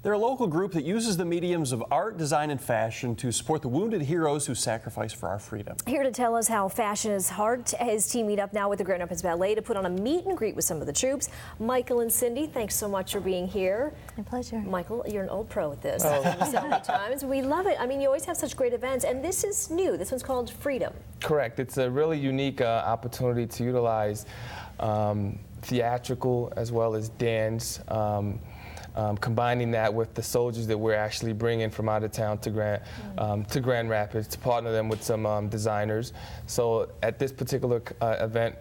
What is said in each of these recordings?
They're a local group that uses the mediums of art, design, and fashion to support the wounded heroes who sacrifice for our freedom. Here to tell us how fashion is hard, his team meet up now with the Grand Rapids Ballet to put on a meet and greet with some of the troops. Michael and Cindy, thanks so much for being here. My pleasure. Michael, you're an old pro at this. So many times. We love it. I mean, you always have such great events, and this is new. This one's called Freedom. Correct. It's a really unique opportunity to utilize theatrical as well as dance. Combining that with the soldiers that we're actually bringing from out of town to Grand Rapids to partner them with some designers. So at this particular event,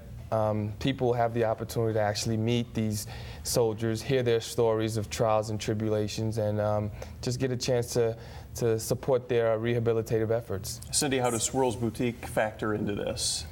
people have the opportunity to actually meet these soldiers, hear their stories of trials and tribulations, and just get a chance to support their rehabilitative efforts. Cindy, how does Swirls Boutique factor into this?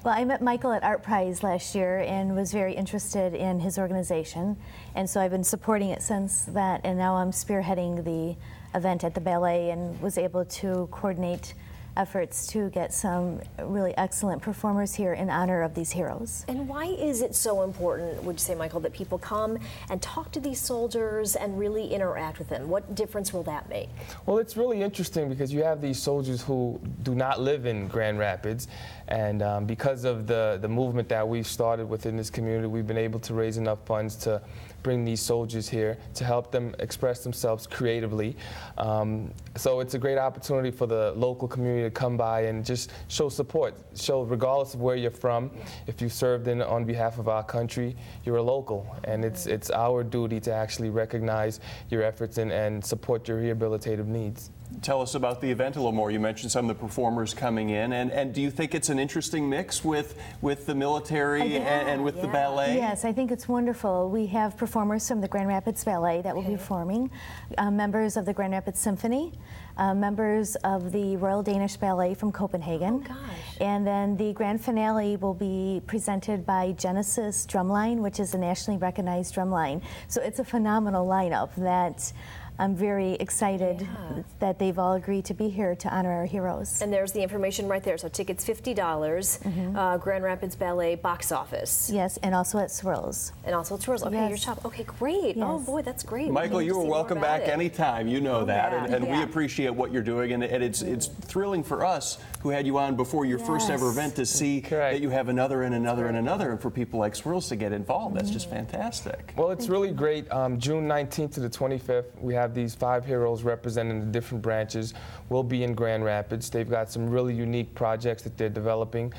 Well, I met Michael at Art Prize last year and was very interested in his organization, and so I've been supporting it since that, and now I'm spearheading the event at the ballet and was able to coordinate efforts to get some really excellent performers here in honor of these heroes. And why is it so important, would you say, Michael, that people come and talk to these soldiers and really interact with them? What difference will that make? Well, it's really interesting because you have these soldiers who do not live in Grand Rapids, and because of the movement that we've started within this community, we've been able to raise enough funds to bring these soldiers here to help them express themselves creatively. So it's a great opportunity for the local community to come by and just show support. Show, regardless of where you're from, if you served on behalf of our country, you're a local, and it's our duty to actually recognize your efforts and support your rehabilitative needs. Tell us about the event a little more. You mentioned some of the performers coming in, and do you think it's an interesting mix with the military and with the ballet? Yes, I think it's wonderful. We have performers from the Grand Rapids Ballet that will be performing, members of the Grand Rapids Symphony, members of the Royal Danish Ballet from Copenhagen. Oh, gosh. And then the grand finale will be presented by Genesis Drumline, which is a nationally recognized drumline. So it's a phenomenal lineup that I'm very excited that they've all agreed to be here to honor our heroes. And there's the information right there. So tickets $50, Grand Rapids Ballet box office. Yes, and also at Swirls. And also at Swirls. Okay, your shop. Okay, great. Yes. Oh boy, that's great. Michael, you are welcome back anytime. You know that, and we Yeah. appreciate what you're doing, and it's thrilling for us who had you on before your first ever event to see that you have another and another and another, and for people like Swirls to get involved. That's just fantastic. Well, it's really great. June 19th to the 25th, we have these 5 heroes representing the different branches. We'll be in Grand Rapids. They've got some really unique projects that they're developing.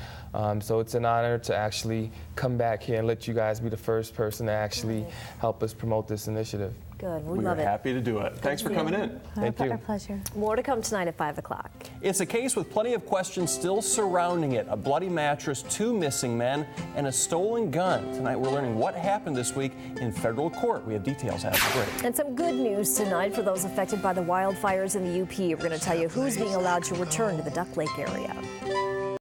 So it's an honor to actually come back here and let you guys be the first person to actually help us promote this initiative. Good. We love are it. happy to do it. Thanks for coming in. Thank you. Our pleasure. More to come tonight at 5 o'clock. It's a case with plenty of questions still surrounding it. A bloody mattress, 2 missing men, and a stolen gun. Tonight we're learning what happened this week in federal court. We have details after the break. And some good news tonight for those affected by the wildfires in the UP. We're going to tell you who's being allowed to return to the Duck Lake area.